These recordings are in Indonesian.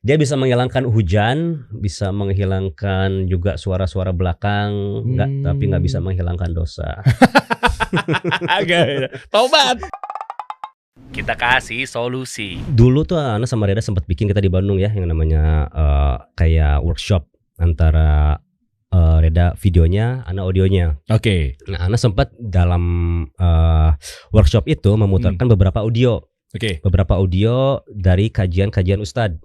Dia bisa menghilangkan hujan, bisa menghilangkan juga suara-suara belakang, tapi nggak bisa menghilangkan dosa. Tobat. Kita kasih solusi. Dulu tuh Ana sama Reda sempat bikin kita di Bandung ya, yang namanya kayak workshop antara Reda videonya, Ana audionya. Oke. Nah, Ana sempat dalam workshop itu memutarkan beberapa audio. Beberapa audio dari kajian-kajian Ustadz.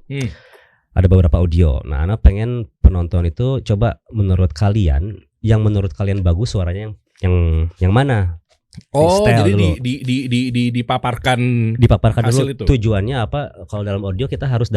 Ada beberapa audio. Nah, Ana pengen penonton itu coba menurut kalian, yang menurut kalian bagus suaranya yang mana? Oh, jadi dulu. dipaparkan dulu itu. Tujuannya apa? Kalau dalam audio kita harus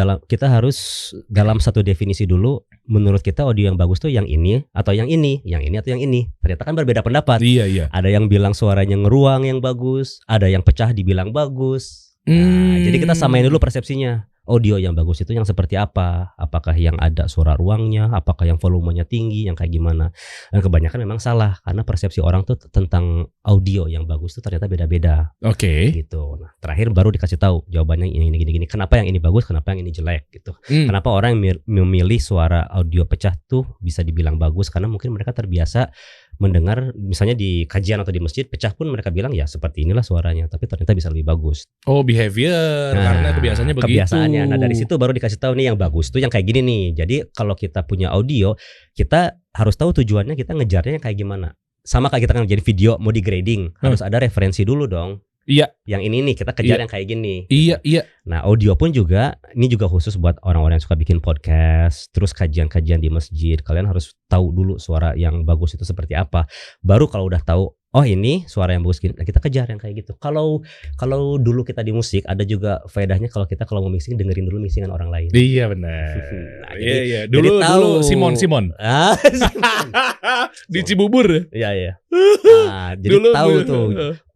dalam satu definisi dulu. Menurut kita audio yang bagus tuh yang ini atau yang ini atau yang ini. Ternyata kan berbeda pendapat. Iya. Ada yang bilang suaranya ngeruang yang bagus, ada yang pecah dibilang bagus. Nah, jadi kita samain dulu persepsinya. Audio yang bagus itu yang seperti apa? Apakah yang ada suara ruangnya? Apakah yang volumenya tinggi? Yang kayak gimana? Dan kebanyakan memang salah karena persepsi orang tuh tentang audio yang bagus tuh ternyata beda-beda. Oke. Gitu. Nah, terakhir baru dikasih tahu jawabannya ini gini. Kenapa yang ini bagus? Kenapa yang ini jelek? Gitu. Kenapa orang yang memilih suara audio pecah tuh bisa dibilang bagus? Karena mungkin mereka terbiasa mendengar misalnya di kajian atau di masjid pecah pun mereka bilang ya seperti inilah suaranya, tapi ternyata bisa lebih bagus. Oh, behavior, karena kebiasaannya begitu. Kebiasaannya. Nah, dari situ baru dikasih tahu nih yang bagus tuh yang kayak gini nih. Jadi kalau kita punya audio, kita harus tahu tujuannya kita ngejarnya kayak gimana. Sama kayak kita kan jadi video mau di grading, harus ada referensi dulu dong. Iya. Yang ini nih kita kejar yang kayak gini. Iya. Nah, audio pun juga ini juga khusus buat orang-orang yang suka bikin podcast, terus kajian-kajian di masjid. Kalian harus tahu dulu suara yang bagus itu seperti apa. Baru kalau udah tahu, oh ini suara yang bagus gini, nah kita kejar yang kayak gitu. Kalau dulu kita di musik ada juga faedahnya kalau mau mixing dengerin dulu mixingan orang lain. Iya benar. Nah, iya. Dulu Simon. Di Cibubur. Iya. Nah, jadi dulu, tahu tuh.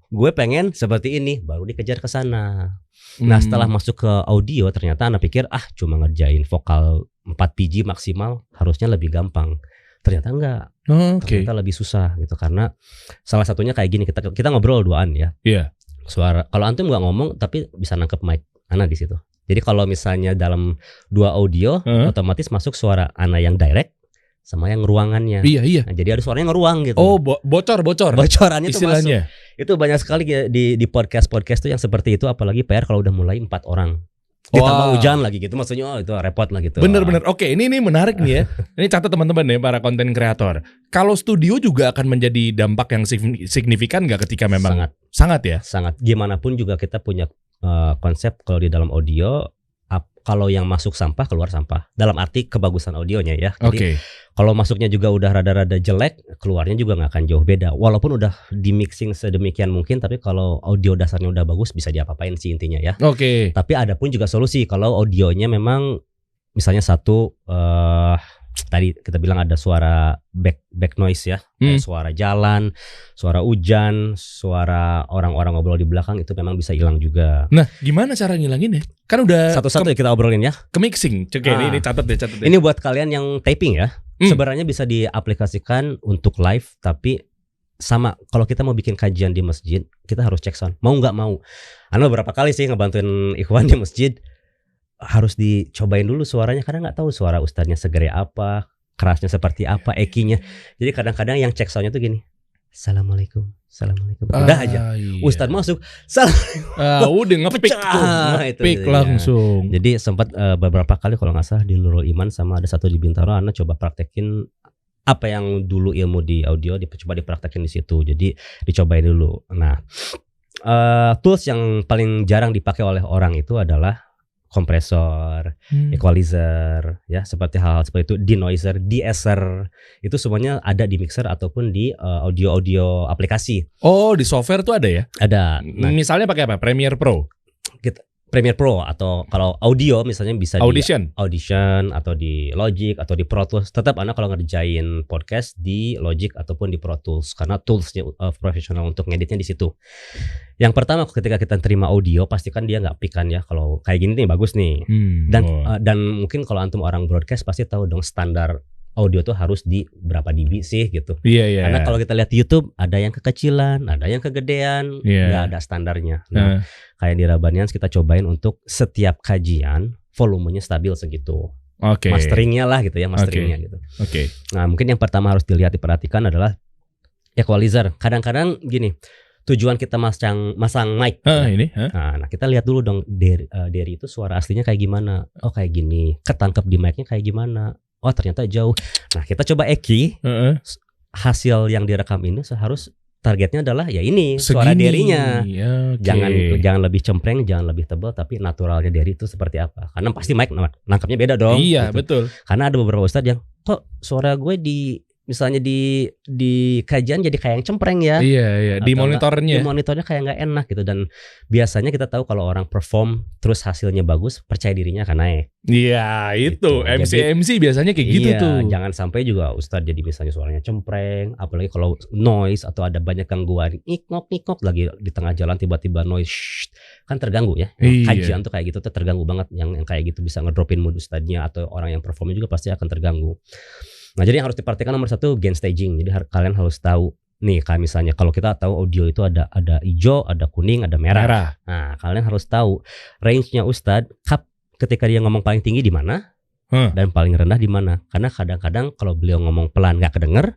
Gue pengen seperti ini, baru dikejar ke sana. Nah, setelah masuk ke audio ternyata Ana pikir cuma ngerjain vokal 4 biji maksimal harusnya lebih gampang. Ternyata enggak. Ternyata lebih susah gitu karena salah satunya kayak gini, kita ngobrol duaan ya. Iya. Suara kalau antum enggak ngomong tapi bisa nangkep mic Ana di situ. Jadi kalau misalnya dalam 2 audio otomatis masuk suara Ana yang direct sama yang ruangannya. Iya. Nah, jadi ada suaranya ngeruang gitu. Oh, bocor. Bocorannya istilahnya. Tuh masuk. Itu banyak sekali di podcast tuh yang seperti itu, apalagi PR kalau udah mulai 4 orang. Ditambah hujan lagi gitu, maksudnya itu repot lah gitu. Bener. Oke, ini menarik nih ya. Ini catat teman-teman ya para konten kreator. Kalau studio juga akan menjadi dampak yang signifikan nggak ketika memang sangat ya? Sangat. Gimana pun juga kita punya konsep kalau di dalam audio. Kalau yang masuk sampah keluar sampah. Dalam arti kebagusan audionya ya. Jadi kalau masuknya juga udah rada-rada jelek, keluarnya juga nggak akan jauh beda. Walaupun udah di mixing sedemikian mungkin, tapi kalau audio dasarnya udah bagus bisa diapa-apain sih intinya ya. Tapi ada pun juga solusi kalau audionya memang misalnya satu tadi kita bilang ada suara back noise ya, kayak suara jalan, suara hujan, suara orang-orang ngobrol di belakang itu memang bisa hilang juga. Nah, gimana cara ngilangin ya? Kan udah satu-satu kita obrolin ya. Ke mixing. Oke, ini catat deh. Ini buat kalian yang taping ya. Sebenarnya bisa diaplikasikan untuk live, tapi sama kalau kita mau bikin kajian di masjid, kita harus cek sound. Mau nggak mau. Ana beberapa kali sih ngebantuin ikhwan di masjid. Harus dicobain dulu suaranya karena nggak tahu suara ustadznya segede apa, kerasnya seperti apa, ekinya. Jadi kadang-kadang yang cek soundnya tuh gini, Assalamualaikum. Udah aja, ustadz masuk, udah ngepick itu langsung. Ya. Jadi sempat beberapa kali kalau nggak salah di Nurul Iman sama ada satu di Bintaro, Ana coba praktekin apa yang dulu ilmu di audio, coba dipraktekin di situ. Jadi dicobain dulu. Nah, tools yang paling jarang dipakai oleh orang itu adalah kompresor, equalizer, ya seperti hal-hal seperti itu, denoiser, de-esser, itu semuanya ada di mixer ataupun di audio aplikasi. Oh, di software tuh ada ya? Ada. Nah, misalnya pakai apa? Premiere Pro. Premiere Pro atau kalau audio misalnya bisa Audition. Di Audition atau di Logic atau di Pro Tools. Tetap Anda kalau ngerjain podcast di Logic ataupun di Pro Tools karena toolsnya profesional untuk ngeditnya di situ. Yang pertama ketika kita terima audio pastikan dia nggak pick kan ya, kalau kayak gini nih bagus nih. Dan mungkin kalau antum orang broadcast pasti tahu dong standar audio tuh harus di berapa dB sih gitu. Iya. Karena kalau kita lihat di YouTube ada yang kekecilan, ada yang kegedean, nggak ada standarnya. Nah, kayak di Rabanians kita cobain untuk setiap kajian volumenya stabil segitu. Oke. Masteringnya lah gitu ya, masteringnya gitu. Oke. Nah mungkin yang pertama harus diperhatikan adalah equalizer. Kadang-kadang gini, tujuan kita masang mic. Nah kita lihat dulu dong dari itu suara aslinya kayak gimana. Oh kayak gini. Ketangkep di mic-nya kayak gimana. Oh ternyata jauh. Nah kita coba eki. Hasil yang direkam ini harus targetnya adalah ya ini segini, suara derinya. Okay. Jangan lebih cempreng, jangan lebih tebal, tapi naturalnya dari itu seperti apa. Karena pasti mic nangkapnya beda dong. Iya gitu. Betul. Karena ada beberapa ustadz yang kok suara gue misalnya di kajian jadi kayak yang cempreng ya. Iya. Di monitornya. Di monitornya kayak nggak enak gitu. Dan biasanya kita tahu kalau orang perform terus hasilnya bagus, percaya dirinya akan naik. Iya itu gitu. MC biasanya kayak gitu tuh. Jangan sampai juga ustadz jadi misalnya suaranya cempreng, apalagi kalau noise atau ada banyak gangguan, ngikok lagi di tengah jalan tiba-tiba noise, kan terganggu ya. Kajian tuh kayak gitu tuh terganggu banget. Yang kayak gitu bisa ngedropin mood ustadznya atau orang yang performnya juga pasti akan terganggu. Nah jadi yang harus diperhatikan nomor satu gain staging. Jadi kalian harus tahu nih kayak misalnya kalau kita tahu audio itu ada hijau, ada kuning, ada merah. Nah kalian harus tahu range-nya ustadz ketika dia ngomong paling tinggi di mana dan paling rendah di mana. Karena kadang-kadang kalau beliau ngomong pelan nggak kedenger,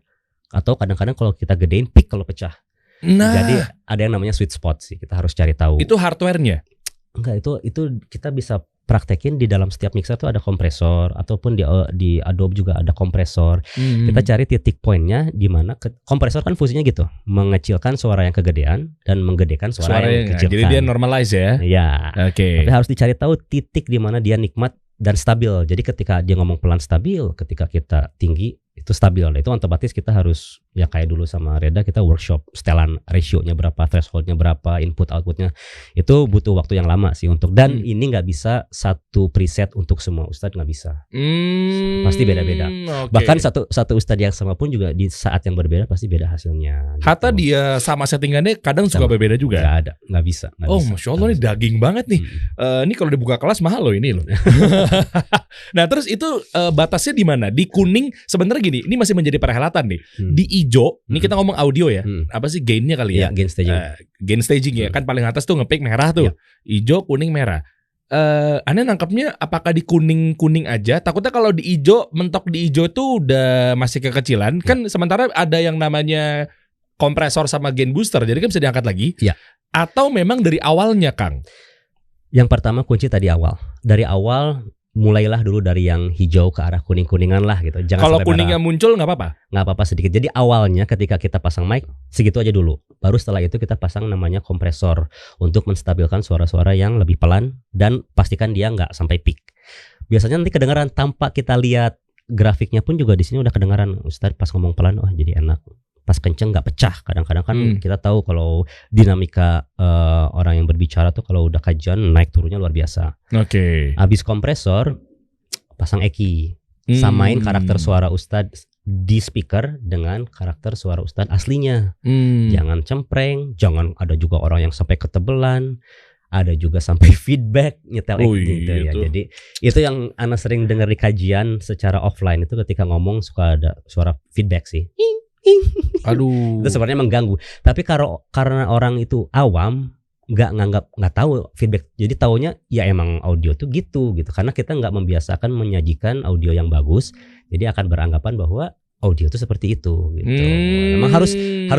atau kadang-kadang kalau kita gedein peak kalau pecah. Nah jadi ada yang namanya sweet spot sih, kita harus cari tahu. Itu hardware-nya? Enggak, itu kita bisa praktekin di dalam setiap mixer tuh ada kompresor, ataupun di Adobe juga ada kompresor. Kita cari titik poinnya di mana kompresor kan fungsinya gitu, mengecilkan suara yang kegedean dan menggedekan suara yang kecilkan. Jadi dia normalize ya. Iya. Oke. Tapi harus dicari tahu titik di mana dia nikmat dan stabil. Jadi ketika dia ngomong pelan stabil, ketika kita tinggi itu stabil. Nah, itu otomatis kita harus ya kayak dulu sama Reda kita workshop setelan ratio-nya berapa, threshold-nya berapa, input output-nya. Itu butuh waktu yang lama sih untuk, dan ini nggak bisa satu preset untuk semua ustadz, nggak bisa. Pasti beda-beda. Bahkan satu ustadz yang sama pun juga di saat yang berbeda pasti beda hasilnya. Hatta gitu. Dia sama settingannya kadang suka berbeda juga. Nggak ada, nggak bisa. Masya Allah ini daging banget nih. Ini kalau dibuka kelas mahal loh ini loh. Nah terus itu batasnya di mana? Di kuning sebenarnya gini, ini masih menjadi perhelatan nih. Di hijau, ini kita ngomong audio ya. Apa sih gainnya kali ya? Gain staging. Gain staging ya, kan paling atas tuh nge-pick merah tuh. Hijau, kuning, merah. Aneh nangkapnya apakah di kuning aja? Takutnya kalau di hijau, mentok di hijau tuh udah masih kekecilan. Kan sementara ada yang namanya kompresor sama gain booster, jadi kan bisa diangkat lagi. Atau memang dari awalnya, Kang? Yang pertama kunci tadi awal. Dari awal mulailah dulu dari yang hijau ke arah kuning-kuningan lah gitu. Jangan kalau kuningnya muncul nggak apa-apa? Nggak apa-apa sedikit. Jadi awalnya ketika kita pasang mic segitu aja dulu. Baru setelah itu kita pasang namanya kompresor untuk menstabilkan suara-suara yang lebih pelan dan pastikan dia nggak sampai peak. Biasanya nanti kedengaran tanpa kita lihat grafiknya pun juga di sini udah kedengaran. Ustadz pas ngomong pelan, jadi enak. Pas kenceng nggak pecah. Kadang-kadang kan kita tahu kalau dinamika orang yang berbicara tuh kalau udah kajian naik turunnya luar biasa. Habis kompresor pasang eki, samain karakter suara ustadz di speaker dengan karakter suara ustadz aslinya. Jangan cempreng, jangan ada juga orang yang sampai ketebelan. Ada juga sampai feedback nyetel gitu ya. Jadi itu yang Ana sering dengar di kajian secara offline itu ketika ngomong suka ada suara feedback sih. Aduh. Itu sebenarnya mengganggu. Tapi karena orang itu awam, nggak tahu feedback. Jadi taunya ya emang audio tuh gitu. Karena kita nggak membiasakan menyajikan audio yang bagus. Jadi akan beranggapan bahwa audio tuh seperti itu gitu. Memang harus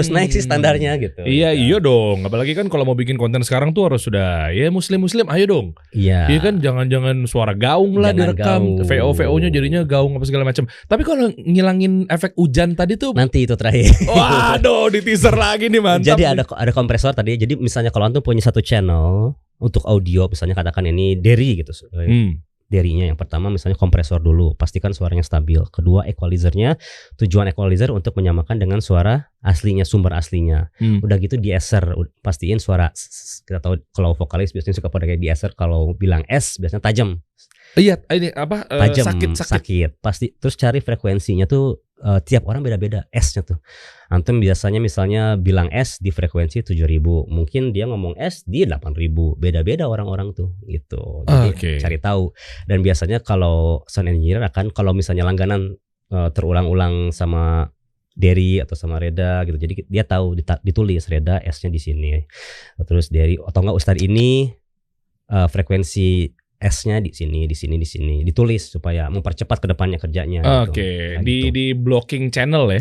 naik sih standarnya gitu. Iya dong. Apalagi kan kalau mau bikin konten sekarang tuh harus sudah ya muslim ayo dong. Iya. Iya kan jangan jangan gaung lah direkam. VO-nya jadinya gaung apa segala macam. Tapi kalau ngilangin efek hujan tadi tuh nanti itu terakhir. Waduh, di teaser lagi nih mantap. Jadi ada kompresor tadi. Jadi misalnya kalau antum punya satu channel untuk audio, misalnya katakan ini Derry gitu. Derinya yang pertama misalnya kompresor dulu, pastikan suaranya stabil. Kedua equalizernya, tujuan equalizer untuk menyamakan dengan suara aslinya, sumber aslinya. Udah gitu de-esser, pastiin suara kita tahu kalau vokalis biasanya suka pakai de-esser, kalau bilang S biasanya tajam. Iya, ini apa? Tajam, sakit. Pasti terus cari frekuensinya tuh. Tiap orang beda-beda S-nya tuh. Antum biasanya misalnya bilang S di frekuensi 7.000, mungkin dia ngomong S di 8.000. Beda-beda orang-orang tuh gitu. Jadi cari tahu. Dan biasanya kalau sound engineer akan, kalau misalnya langganan terulang-ulang sama Derry atau sama Reda gitu. Jadi dia tahu ditulis Reda S-nya di sini. Terus Derry atau enggak Ustadz ini frekuensi S-nya di sini ditulis supaya mempercepat ke depannya kerjanya. Oke, di blocking channel ya?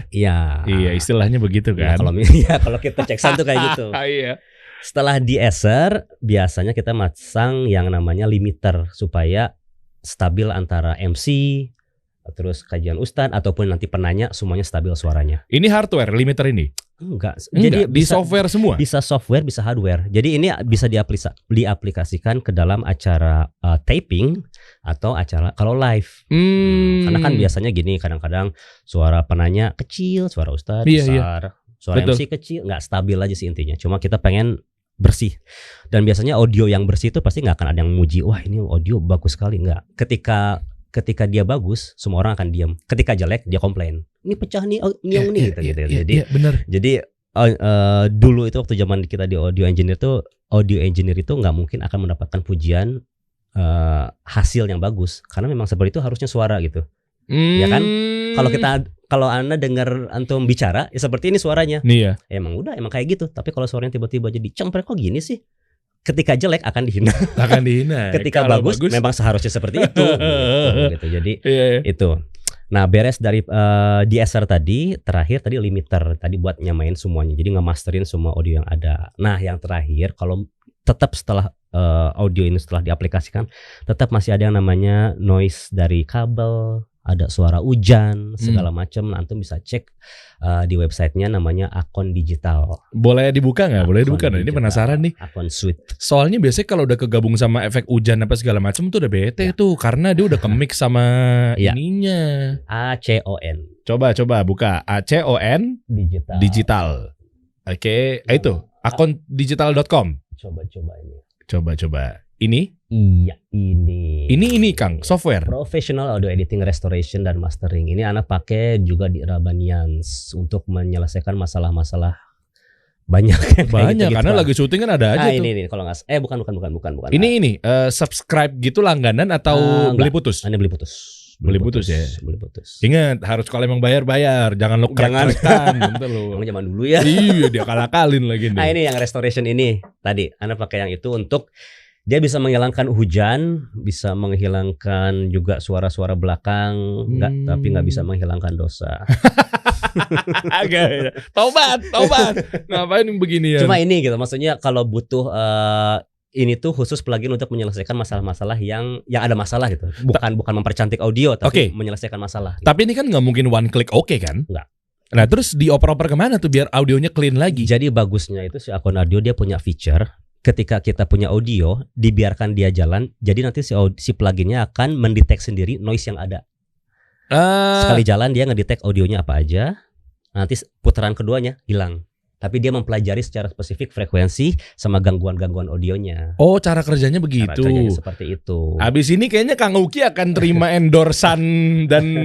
Iya, istilahnya begitu kan. Kalau kita cek sound tuh kayak gitu. Iya. Setelah di eser, biasanya kita masang yang namanya limiter supaya stabil antara MC, terus kajian ustadz ataupun nanti penanya semuanya stabil suaranya. Ini hardware limiter ini? Enggak. Jadi di software semua? Bisa software, bisa hardware. Jadi ini bisa diaplikasikan ke dalam acara taping atau acara kalau live. Karena kan biasanya gini, kadang-kadang suara penanya kecil, suara ustadz besar, suara MC kecil, nggak stabil aja sih intinya. Cuma kita pengen bersih. Dan biasanya audio yang bersih itu pasti nggak akan ada yang muji, wah ini audio bagus sekali, nggak. Ketika dia bagus, semua orang akan diam. Ketika jelek, dia komplain. Ini pecah nih, gitu. Jadi, bener. Jadi dulu itu waktu zaman kita di audio engineer itu nggak mungkin akan mendapatkan pujian hasil yang bagus, karena memang seperti itu harusnya suara gitu. Ya kan? Kalau Anda dengar antum bicara, ya seperti ini suaranya. Iya. Emang kayak gitu. Tapi kalau suaranya tiba-tiba jadi cemprek kok gini sih? Ketika jelek akan dihina. Ketika bagus memang seharusnya seperti itu. gitu. Jadi itu. Nah, beres dari DSR terakhir tadi limiter tadi buat nyamain semuanya. Jadi nge-masterin semua audio yang ada. Nah, yang terakhir kalau tetap setelah audio ini setelah diaplikasikan, tetap masih ada yang namanya noise dari kabel, ada suara hujan segala macam. Antum bisa cek di websitenya namanya Akon Digital. Boleh dibuka nggak? Boleh dibuka. Ini penasaran nih. Akon Suite. Soalnya biasanya kalau udah kegabung sama efek hujan apa segala macam tuh udah bete tuh, karena dia udah ke-mix sama ininya. ACON. Coba buka ACON Digital. Oke, itu akondigital.com. Coba ini. Coba. Ini? Iya, ini. Ini Kang, software. Professional audio editing, restoration dan mastering. Ini anak pakai juga di Rabanians untuk menyelesaikan masalah-masalah banyak gitu, karena lagi syuting kan ada aja tuh. Ini kalau nggak bukan. Ini subscribe gitu langganan atau beli putus? Ini beli putus. Beli putus ya. Beli putus. Ingat, harus kalau emang bayar, jangan lo crack-crackan gitu loh. Zaman dulu ya. Iya, dia kalah-kalin lagi nih. Nah, ini yang restoration ini tadi anak pakai yang itu untuk dia bisa menghilangkan hujan, bisa menghilangkan juga suara-suara belakang, tapi nggak bisa menghilangkan dosa. Tobat. Ngapain begini ya? Cuma ini gitu, maksudnya kalau butuh ini tuh khusus plugin untuk menyelesaikan masalah-masalah yang ada masalah gitu. Bukan mempercantik audio, tapi menyelesaikan masalah. Gitu. Tapi ini kan nggak mungkin one click kan? Nggak. Nah, terus dioper-oper kemana tuh biar audionya clean lagi? Jadi bagusnya itu si Akon Audio dia punya feature. Ketika kita punya audio, dibiarkan dia jalan, jadi nanti si pluginnya akan mendetek sendiri noise yang ada. Sekali jalan dia ngedetect audionya apa aja, nanti putaran keduanya hilang. Tapi dia mempelajari secara spesifik frekuensi sama gangguan-gangguan audionya. Oh, cara kerjanya begitu. Cara kerjanya seperti itu. Abis ini kayaknya Kang Uki akan terima endorsan dan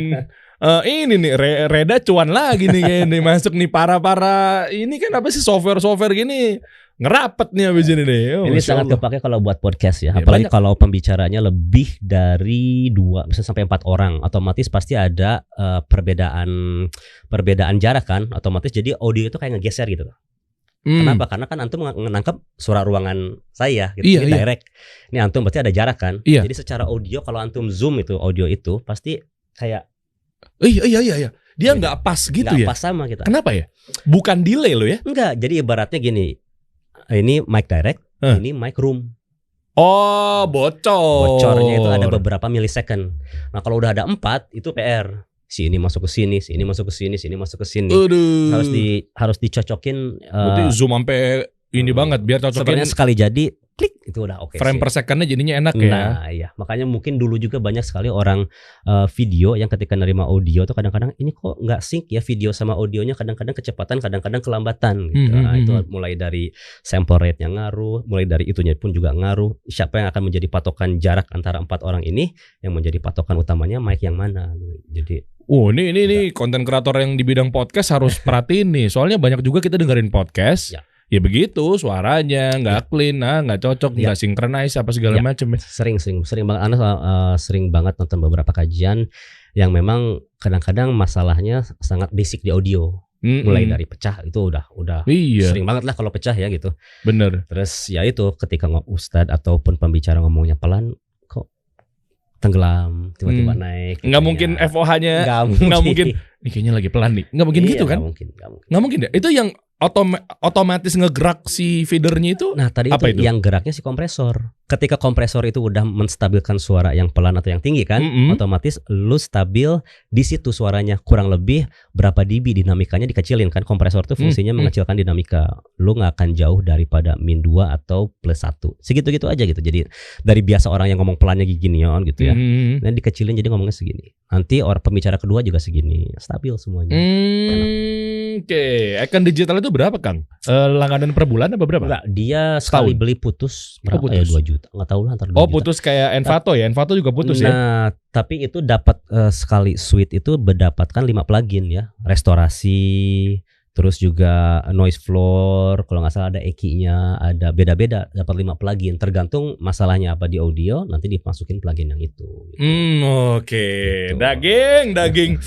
ini nih Reda cuan lagi nih kayaknya masuk nih para ini kan apa sih software gini. Ngerapet nih abis ini nih. Ini sangat kepake kalau buat podcast ya. Apalagi kalau pembicaranya lebih dari 2 bisa sampai 4 orang, otomatis pasti ada perbedaan jarak kan, otomatis jadi audio itu kayak ngegeser gitu. Kenapa? Karena kan antum menangkap suara ruangan saya gitu, ini direct. Ini antum berarti ada jarak kan. Jadi secara audio kalau antum zoom itu audio itu pasti kayak Iya. Dia nggak pas gitu ya. Nggak pas sama kita. Kenapa ya? Bukan delay lo ya? Enggak. Jadi ibaratnya gini. Ini mic direct, ini mic room. Oh, bocornya itu ada beberapa milisecond. Nah, kalau udah ada 4 itu PR. Si ini masuk ke sini, si ini masuk ke sini, si ini masuk ke sini. Harus dicocokin. Berarti zoom sampai ini banget biar cocokin. Sebenarnya sekali jadi klik itu udah oke. Frame per secondnya jadinya enak ya. Nah iya, makanya mungkin dulu juga banyak sekali orang video yang ketika nerima audio tuh kadang-kadang ini kok nggak sync ya video sama audionya, kadang-kadang kecepatan, kadang-kadang kelambatan gitu. Nah, itu mulai dari sample rate-nya ngaruh, mulai dari itunya pun juga ngaruh. Siapa yang akan menjadi patokan jarak antara 4 orang ini, yang menjadi patokan utamanya mic yang mana gitu. Jadi ini konten kreator yang di bidang podcast harus perhatiin nih. Soalnya banyak juga kita dengerin podcast. Ya begitu, suaranya nggak clean, nggak cocok, nggak synchronize apa segala macam. Sering banget, sering banget nonton beberapa kajian yang memang kadang-kadang masalahnya sangat basic di audio. Mulai dari pecah itu udah sering banget lah kalau pecah ya gitu. Bener. Terus ya itu ketika ustadz ataupun pembicara ngomongnya pelan, kok tenggelam, tiba-tiba naik. Nggak mungkin FOH-nya, nggak mungkin. Ini kayaknya lagi pelan nih, nggak mungkin gitu kan? Nggak mungkin ya. Itu yang otomatis ngegerak si feedernya itu. Nah tadi itu yang geraknya si kompresor. Ketika kompresor itu udah menstabilkan suara yang pelan atau yang tinggi kan, otomatis lu stabil di situ suaranya, kurang lebih berapa dB dinamikanya dikecilin kan. Kompresor tuh fungsinya mengecilkan dinamika. Lu nggak akan jauh daripada -2 atau +1. Segitu-gitu aja gitu. Jadi dari biasa orang yang ngomong pelannya gini gitu ya. Dan dikecilin jadi ngomongnya segini. Nanti orang pembicara kedua juga segini. Stabil semuanya. Oke. Icon digital itu berapa Kang? Langganan per bulan apa berapa? Enggak, dia sekali beli putus berapa ya, 2 juta. Enggak tahu lah antara 2 juta. Putus kayak Envato ya. Envato juga putus ya. Nah, tapi itu dapat sekali suite itu mendapatkan 5 plugin ya. Restorasi, terus juga noise floor, kalau nggak salah ada EQ-nya, ada beda-beda, dapat 5 plugin. Tergantung masalahnya apa di audio, nanti dimasukin plugin yang itu. Oke. Gitu. Daging.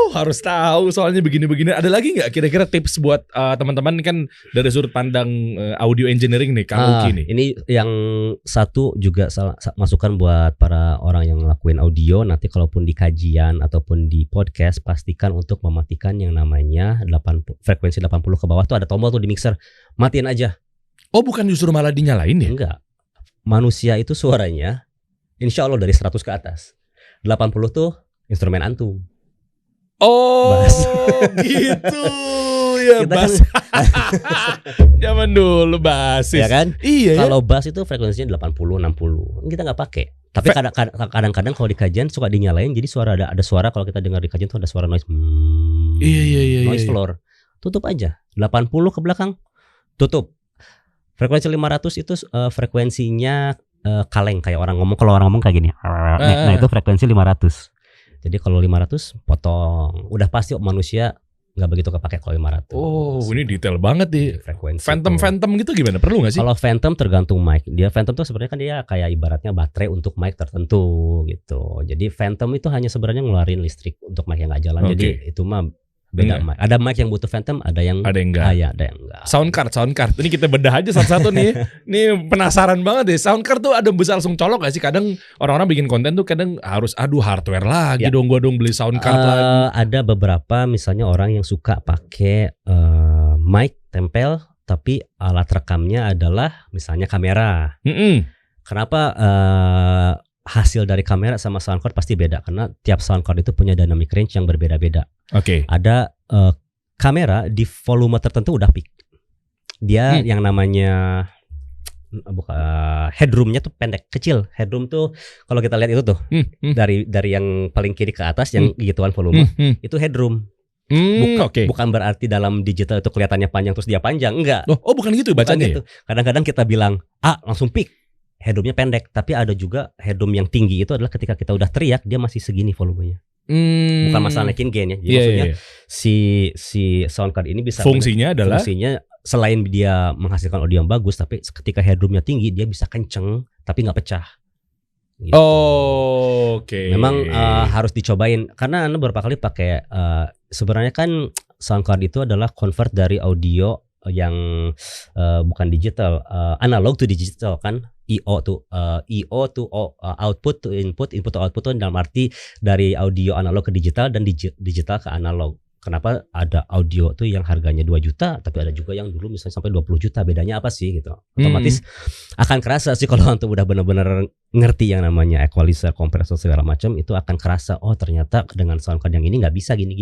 Harus tahu soalnya begini-begini. Ada lagi nggak kira-kira tips buat teman-teman kan dari sudut pandang audio engineering nih, Kang Uki nih? Ini yang satu juga masukan buat para orang yang ngelakuin audio. Nanti kalaupun di kajian ataupun di podcast, pastikan untuk mematikan yang namanya frekuensi 80 ke bawah tuh ada tombol tuh di mixer, matiin aja. Oh bukan justru malah dinyalain ya? Enggak, manusia itu suaranya insya Allah dari 100 ke atas. 80 tuh instrumen antum. Oh bass. Gitu ya. Kita bass zaman dulu basis ya kan? Iya. Kalau bass itu frekuensinya 80-60, kita nggak pakai. Tapi kadang-kadang kalau di kajian suka dinyalain, jadi ada suara kalau kita dengar di kajian tuh ada suara noise. Iya. Noise floor. Tutup aja. 80 ke belakang. Tutup. Frekuensi 500 itu frekuensinya kaleng kayak orang ngomong. Kalau orang ngomong kayak gini. Nah, itu frekuensi 500. Jadi kalau 500 potong. Udah pasti manusia nggak begitu kepake kalau 500. Oh, ini detail banget nih. Frekuensi. Phantom gitu gimana? Perlu nggak sih? Kalau Phantom tergantung mic. Dia Phantom tuh sebenarnya kan dia kayak ibaratnya baterai untuk mic tertentu gitu. Jadi Phantom itu hanya sebenarnya ngeluarin listrik untuk mic yang nggak jalan. Jadi itu mah beda mic. Ada mic yang butuh Phantom, ada yang enggak. Ada yang enggak. Sound card. Ini kita bedah aja satu-satu nih. Nih penasaran banget deh. Sound card tuh ada bisa langsung colok gak sih? Kadang orang-orang bikin konten tuh kadang harus hardware lagi dong, gua beli sound card lagi. Ada beberapa misalnya orang yang suka pakai mic tempel tapi alat rekamnya adalah misalnya kamera. Kenapa hasil dari kamera sama sound card pasti beda? Karena tiap sound card itu punya dynamic range yang berbeda-beda. Ada kamera di volume tertentu udah peak. Dia yang namanya headroomnya tuh pendek, kecil. Headroom tuh kalau kita lihat itu tuh dari yang paling kiri ke atas yang gituan volume itu headroom. Bukan berarti dalam digital itu kelihatannya panjang terus dia panjang, enggak. Oh bukan gitu bacanya. Gitu. Kadang-kadang kita bilang langsung peak. Headroomnya pendek, tapi ada juga headroom yang tinggi itu adalah ketika kita udah teriak dia masih segini volumenya. Bukan masalah naikin gain ya. Jadi maksudnya si sound card ini bisa fungsinya selain dia menghasilkan audio yang bagus, tapi ketika headroomnya tinggi dia bisa kenceng tapi nggak pecah. Gitu. Memang harus dicobain karena Anda beberapa kali pakai sebenarnya kan sound card itu adalah convert dari audio yang bukan digital, analog to digital kan. IO to output to input to output tuh dalam arti dari audio analog ke digital dan digital ke analog. Kenapa ada audio tuh yang harganya 2 juta tapi ada juga yang dulu misalnya sampai 20 juta, bedanya apa sih gitu. Otomatis akan kerasa sih kalau untuk udah benar-benar ngerti yang namanya equalizer, kompresor segala macam, itu akan kerasa ternyata dengan sound card yang ini nggak bisa gini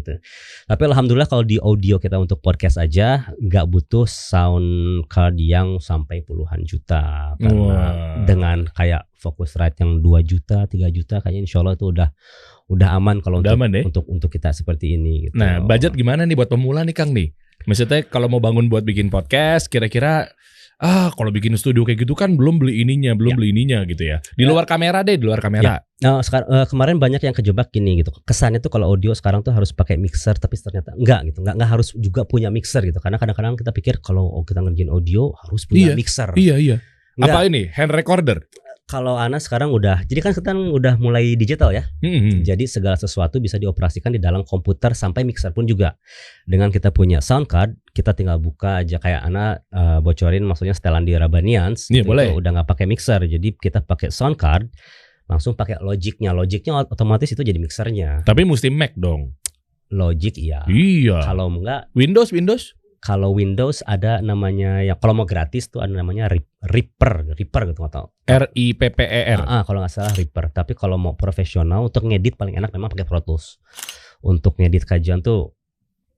gitu. Tapi alhamdulillah kalau di audio kita untuk podcast aja nggak butuh sound card yang sampai puluhan juta karena dengan kayak Focusrite yang 2 juta, 3 juta kayaknya insya Allah itu udah aman kalau untuk kita seperti ini gitu. Nah, budget gimana nih buat pemula nih Kang nih? Maksudnya kalau mau bangun buat bikin podcast, kira-kira kalau bikin studio kayak gitu kan belum beli ininya gitu ya. Di luar kamera deh, di luar kamera. Nah, kemarin banyak yang kejebak gini gitu. Kesannya tuh kalau audio sekarang tuh harus pakai mixer, tapi ternyata enggak gitu. Enggak harus juga punya mixer gitu. Karena kadang-kadang kita pikir kalau kita ngerjain audio harus punya mixer. Iya. Apa ini? Hand recorder? Kalau Ana sekarang jadi kan kita udah mulai digital ya. Jadi segala sesuatu bisa dioperasikan di dalam komputer sampai mixer pun juga. Dengan kita punya sound card, kita tinggal buka aja kayak Ana bocorin maksudnya setelan di Rabanians. Boleh. Udah nggak pakai mixer, jadi kita pakai sound card. langsung pakai Logicnya otomatis itu jadi mixernya. Tapi mesti Mac dong. Logic iya. Iya. Kalau enggak Windows. Kalau Windows ada namanya ya, kalau mau gratis tuh ada namanya Reaper gitu nggak tahu. RIPPER. Kalau nggak salah Reaper. Tapi kalau mau profesional untuk ngedit paling enak memang pakai Pro Tools. Untuk ngedit kajian tuh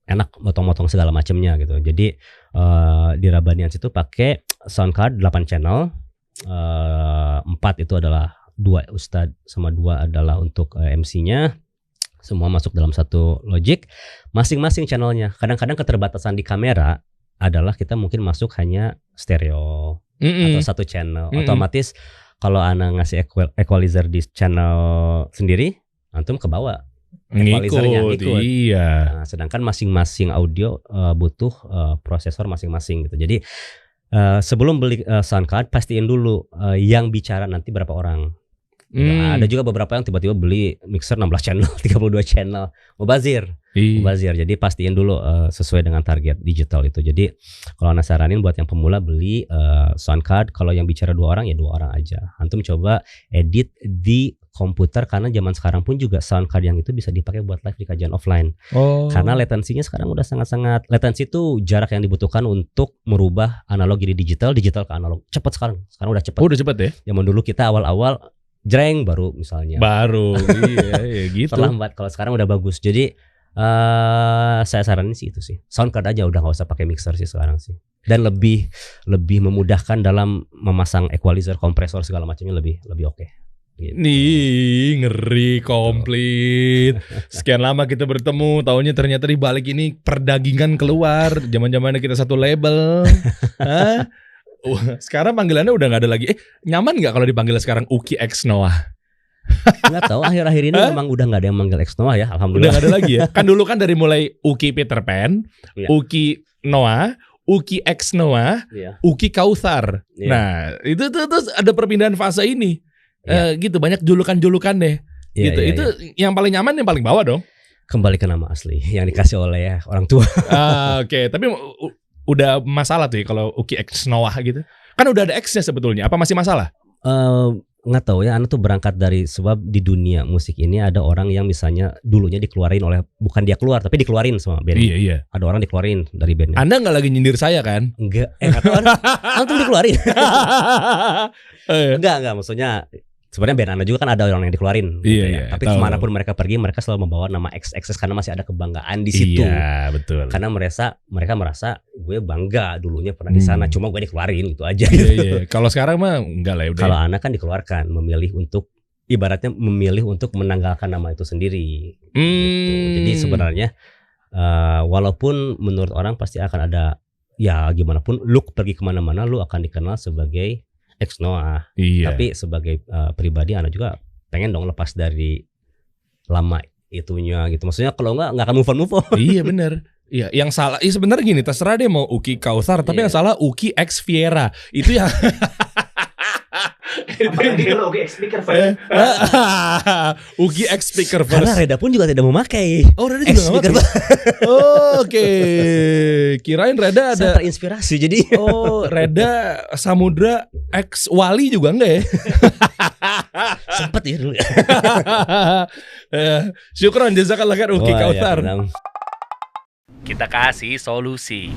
enak, motong-motong segala macamnya gitu. Jadi di Rabanians itu pakai sound card 8 channel, 4 itu adalah 2 Ustadz sama 2 adalah untuk MC-nya. Semua masuk dalam satu Logic, masing-masing channelnya. Kadang-kadang keterbatasan di kamera adalah kita mungkin masuk hanya stereo atau satu channel. Otomatis kalau Ana ngasih equalizer di channel sendiri, antum ke bawah. Equalizernya ngikut. Iya. Nah, sedangkan masing-masing audio butuh prosesor masing-masing gitu. Jadi sebelum beli sound card pastiin dulu yang bicara nanti berapa orang. Ada juga beberapa yang tiba-tiba beli mixer 16 channel, 32 channel, mubazir. Jadi pastiin dulu sesuai dengan target digital itu. Jadi kalau Ana saranin buat yang pemula beli sound card, kalau yang bicara 2 orang ya 2 orang aja. Antum coba edit di komputer karena zaman sekarang pun juga sound card yang itu bisa dipakai buat live di kajian offline. Karena latensinya sekarang udah sangat-sangat, latensi itu jarak yang dibutuhkan untuk merubah analog jadi digital ke analog. Cepat sekarang udah cepat. Udah cepat ya? Zaman dulu kita awal-awal jreng baru misalnya. Iya gitu. Terlambat. Kalau sekarang udah bagus. Jadi saya saranin sih itu sih. Sound card aja udah nggak usah pakai mixer sih sekarang sih. Dan lebih memudahkan dalam memasang equalizer, kompresor segala macamnya lebih oke. Gitu. Nih ngeri komplit. Sekian lama kita bertemu, taunya ternyata di balik ini perdagingan keluar. Zaman-zamannya kita satu label. Hah? Sekarang panggilannya udah nggak ada lagi. Nyaman nggak kalau dipanggil sekarang Uki X Noah? Nggak tahu, akhir-akhir ini memang udah nggak ada yang manggil X Noah ya, alhamdulillah. Udah nggak ada lagi ya. Kan dulu kan dari mulai Uki Peter Pan, Uki Noah, Uki X Noah, Uki Kautsar. Nah itu terus ada perpindahan fase ini. Gitu banyak julukan-julukan deh. Itu yang paling nyaman, yang paling bawah dong. Kembali ke nama asli yang dikasih oleh orang tua. Oke. Tapi udah masalah tuh ya kalau Uki X Noah gitu. Kan udah ada X-nya sebetulnya. Apa masih masalah? Nggak tahu ya. Ana tuh berangkat dari sebab di dunia musik ini ada orang yang misalnya dulunya dikeluarin oleh, bukan dia keluar tapi dikeluarin sama band. Iya. Ada orang dikeluarin dari bandnya. Anda nggak lagi nyindir saya kan? Enggak. Nggak tahu. Antum dikeluarin. Enggak. Maksudnya sebenarnya band Anda juga kan ada orang yang dikeluarin. Iya. Tapi kemanapun mereka pergi, mereka selalu membawa nama XXS karena masih ada kebanggaan di situ. Iya, betul. Karena mereka merasa gue bangga dulunya pernah di sana, cuma gue dikeluarin gitu aja. Iya. Kalau sekarang mah enggak lah udah. Kalau Ana kan dikeluarkan, ibaratnya memilih untuk menanggalkan nama itu sendiri. Gitu. Jadi sebenarnya walaupun menurut orang pasti akan ada, ya gimana pun lu pergi kemana-mana lu akan dikenal sebagai X Noah. Iya. Tapi sebagai pribadi Ana juga pengen dong lepas dari lama itunya gitu. Maksudnya kalau nggak akan move on. Iya benar. Iya, yang salah sebenarnya gini, terserah dia mau Uki Kautsar, tapi yang salah Uki X Viera. Itu yang Uki X Speaker First. Uki X Speaker First. Karena Reda pun juga tidak memakai. Oh, Reda juga nggak memakai. Oke. Kirain Reda ada. Saya terinspirasi jadi. Oh, Reda Samudra X Wali juga enggak ya? Sempet ya dulu. Syukron jazakallah khair Uki Kautsar. Kita kasih solusi.